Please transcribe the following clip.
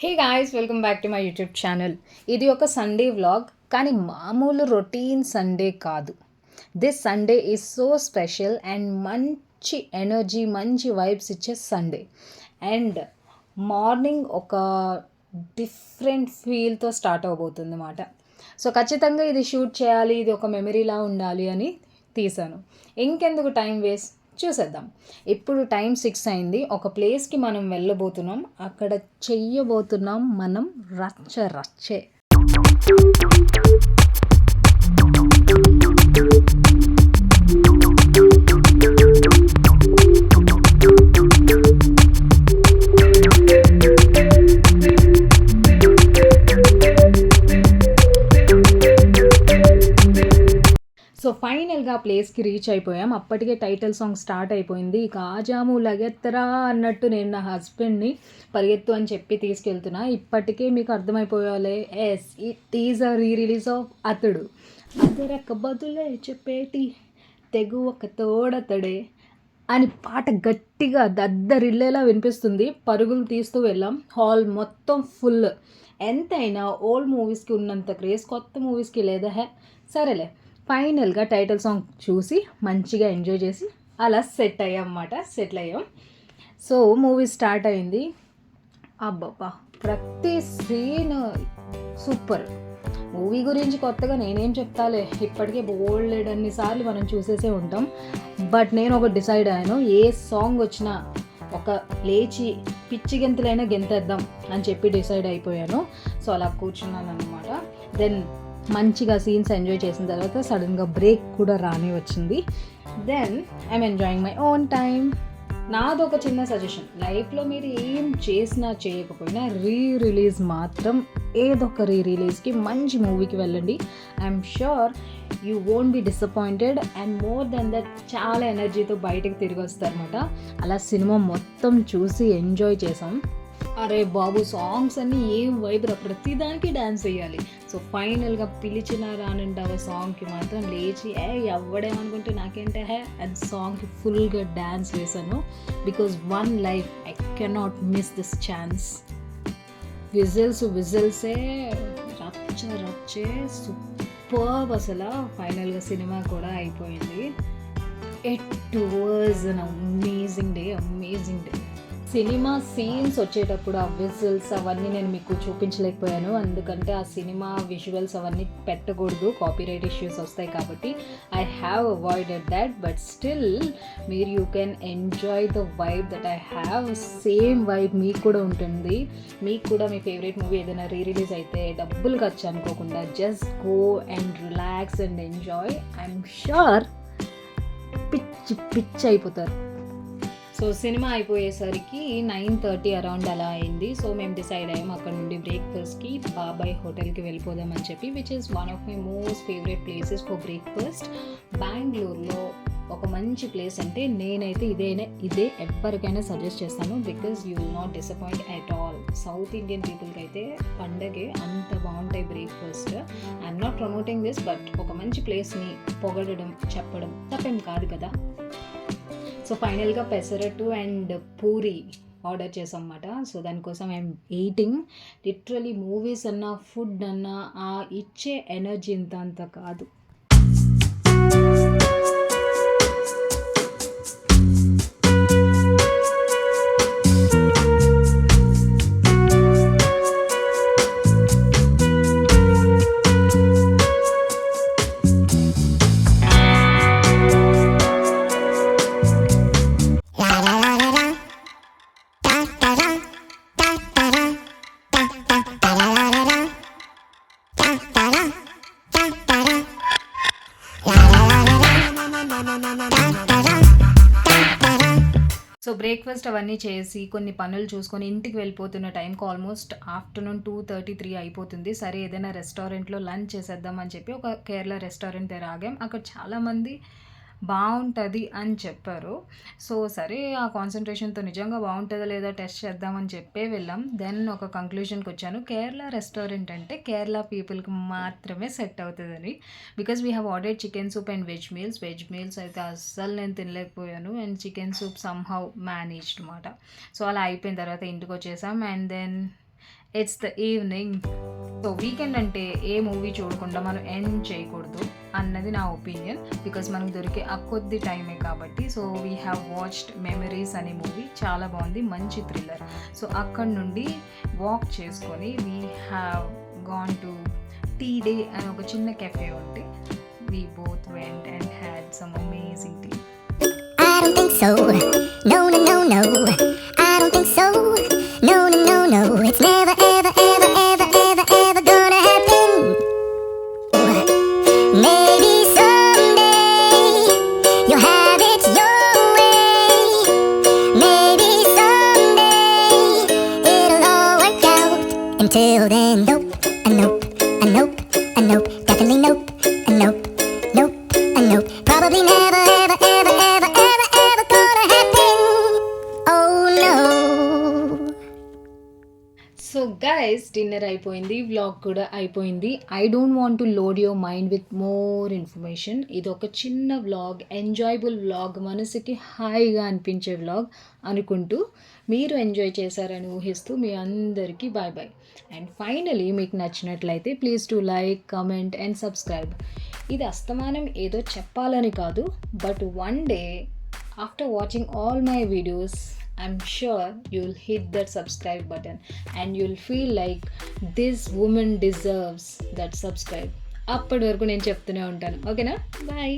Hey guys, welcome back to my YouTube channel. ఇది ఒక Sunday vlog, కానీ మామూలు రొటీన్ సండే కాదు. This Sunday is so special and మంచి ఎనర్జీ, మంచి వైబ్స్ ఇచ్చే సండే. అండ్ మార్నింగ్ ఒక డిఫరెంట్ ఫీల్తో స్టార్ట్ అవబోతుంది అన్నమాట. సో ఖచ్చితంగా ఇది షూట్ చేయాలి, ఇది ఒక మెమరీలా ఉండాలి అని తీసాను. ఇంకెందుకు టైం వేస్ట్, చూసేద్దాం. ఇప్పుడు టైం 6 అయింది. ఒక ప్లేస్కి మనం వెళ్ళబోతున్నాం. అక్కడ చెయ్యబోతున్నాం మనం రచ్చే. సో ఫైనల్గా ప్లేస్కి రీచ్ అయిపోయాం. అప్పటికే టైటిల్ సాంగ్ స్టార్ట్ అయిపోయింది. ఇక ఆజాము లగెత్తరా అన్నట్టు నేను నా హస్బెండ్ని పరిగెత్తు అని చెప్పి తీసుకెళ్తున్నా. ఇప్పటికే మీకు అర్థమైపోయాలే, yes it is a rerelease of Athadu. అతరక బదులే చెప్పేటి తెగు ఒక తోడతడే అని పాట గట్టిగా దద్దరిల్లేలా వినిపిస్తుంది. పరుగులు తీస్తూ వెళ్ళాం. హాల్ మొత్తం ఫుల్. ఎంతైనా ఓల్డ్ మూవీస్కి ఉన్నంత క్రేజ్ కొత్త మూవీస్కి లేదా? సరేలే, ఫైనల్గా టైటిల్ సాంగ్ చూసి మంచిగా ఎంజాయ్ చేసి అలా సెటిల్ అయ్యాం. సో మూవీ స్టార్ట్ అయింది. అబ్బబ్బా, ప్రతి సీన్ సూపర్. మూవీ గురించి కొత్తగా నేనేం చెప్తాలే, ఇప్పటికే బోల్డ్ అన్నిసార్లు మనం చూసేసే ఉంటాం. బట్ నేను ఒక డిసైడ్ అయ్యాను, ఏ సాంగ్ వచ్చినా ఒక లేచి పిచ్చి గెంతులైనా గెంతేద్దాం అని చెప్పి డిసైడ్ అయిపోయాను. సో అలా కూర్చున్నాను అనమాట. దెన్ మంచిగా సీన్స్ ఎంజాయ్ చేసిన తర్వాత సడన్గా బ్రేక్ కూడా రాని వచ్చింది. Then I'm enjoying my own time. నాదొక చిన్న సజెషన్, లైఫ్లో మీరు ఏం చేసినా చేయకపోయినా రిలీజ్ మాత్రం ఏదో ఒక రిలీజ్కి మంచి మూవీకి వెళ్ళండి. I'm sure you won't be disappointed and more than that చాలా ఎనర్జీతో బయటకు తిరిగి వస్తారన్నమాట. అలా సినిమా మొత్తం చూసి ఎంజాయ్ చేసాం. అరే బాబు, సాంగ్స్ అన్నీ ఏం వైబ్రా, ప్రతిదానికి డ్యాన్స్ వేయాలి. సో ఫైనల్గా పిలిచిన రానుండవ సాంగ్కి మాత్రం లేచి ఎవ్వడేమనుకుంటే నాకేంటే అండ్ సాంగ్కి ఫుల్గా డ్యాన్స్ వేసాను. Because one life, I cannot miss this chance. విజిల్సే రచ్చే సూపర్. అసలు ఫైనల్గా సినిమా కూడా అయిపోయింది. It was an amazing day. Cinema scenes వచ్చేటప్పుడు ఆ విజిల్స్ అవన్నీ నేను మీకు చూపించలేకపోయాను, ఎందుకంటే ఆ సినిమా విజువల్స్ అవన్నీ పెట్టకూడదు, కాపీరైట్ ఇష్యూస్ వస్తాయి కాబట్టి I have avoided that. But still మీరు you can enjoy the vibe that I have. Same vibe మీకు కూడా ఉంటుంది. మీకు కూడా మీ ఫేవరెట్ మూవీ ఏదైనా రిలీజ్ అయితే డబ్బులు ఖర్చు అనుకోకుండా just go and relax and enjoy. I'm sure పిచ్చి అయిపోతారు. సో సినిమా అయిపోయేసరికి 9:30 అరౌండ్ అలా అయింది. సో మేము డిసైడ్ అయ్యాం అక్కడ నుండి బ్రేక్ఫాస్ట్కి బాబాయ్ హోటల్కి వెళ్ళిపోదామని చెప్పి, which is one of my most favourite places for breakfast. బెంగళూరులో ఒక మంచి ప్లేస్ అంటే నేనైతే ఇదే ఎవరికైనా సజెస్ట్ చేస్తాను. Because you will not disappoint at all. South Indian పీపుల్కి అయితే పండగే అంత బాగుంటాయి breakfast. I'm not promoting this, but ఒక మంచి ప్లేస్ని పొగడడం చెప్పడం తప్పేం కాదు కదా. సో ఫైనల్గా పెసరట్టు అండ్ పూరి ఆర్డర్ చేసాం అన్నమాట. సో దానికోసం ఐఎమ్ ఈటింగ్. లిటరలీ మూవీస్ అన్నా ఫుడ్ అన్నా ఆ ఇచ్చే ఎనర్జీ అంత కాదు. సో బ్రేక్ఫాస్ట్ అవన్నీ చేసి కొన్ని పనులు చూసుకొని ఇంటికి వెళ్ళిపోతున్న టైంకి ఆల్మోస్ట్ ఆఫ్టర్నూన్ 2:33 అయిపోతుంది. సరే ఏదైనా రెస్టారెంట్లో లంచ్ చేసేద్దామని చెప్పి ఒక కేరళ రెస్టారెంట్ దగ్గర ఆగాం. అక్కడ చాలామంది బాగుంటుంది అని చెప్పారు. సో సరే ఆ కాన్సన్ట్రేషన్తో నిజంగా బాగుంటుందా లేదా టెస్ట్ చేద్దామని చెప్పే వెళ్ళాం. దెన్ ఒక కంక్లూషన్కి వచ్చాను, కేరళ రెస్టారెంట్ అంటే కేరళ పీపుల్కి మాత్రమే సెట్ అవుతుందని. Because we have ordered chicken soup and veg meals అయితే అస్సలు నేను తినలేకపోయాను. And chicken soup somehow managed అనమాట. సో అలా అయిపోయిన తర్వాత ఇంటికి వచ్చేసాం. And then it's the evening. So weekend అంటే ఏ మూవీ చూడకుండా మనం ఎండ్ చేయకూడదు అన్నది నా ఒపీనియన్. బికాస్ మనకు దొరికే ఆ కొద్ది టైమే కాబట్టి. So we have watched memories అనే మూవీ, చాలా బాగుంది, మంచి థ్రిల్లర్. సో అక్కడ నుండి వాక్ చేసుకొని we have gone to tea day అని ఒక చిన్న కెఫే ఉంటే we both went and had some amazing tea. I don't think so. No, no, no, no. I don't think so. No, no, no, no. It's never, ever, ever, ever, ever, ever gonna happen. Maybe someday you'll have it your way. Maybe someday it'll all work out. Until then, nope, a nope, a nope, a nope. Definitely nope, a nope, nope, a nope. Probably never, ever, ever, ever, ever, ever gonna happen. Oh no. So guys, dinner అయిపోయింది, vlog కూడా అయిపోయింది. I don't want to load your mind with more information. ఇది ఒక చిన్న vlog, enjoyable vlog, మనసుకి హాయిగా అనిపించే vlog అనుకుంటూ మీరు ఎంజాయ్ చేశారని ఊహిస్తూ మీ అందరికీ బాయ్ బాయ్. అండ్ ఫైనలీ మీకు నచ్చినట్లయితే please to like, comment and subscribe. ఇది అస్తమానం ఏదో చెప్పాలని కాదు, but one day after watching all my videos, I'm sure you'll hit that subscribe button and you'll feel like this woman deserves that subscribe. అప్పటి వరకు నేను చెప్తూనే ఉంటాను. ఓకేనా? బాయ్.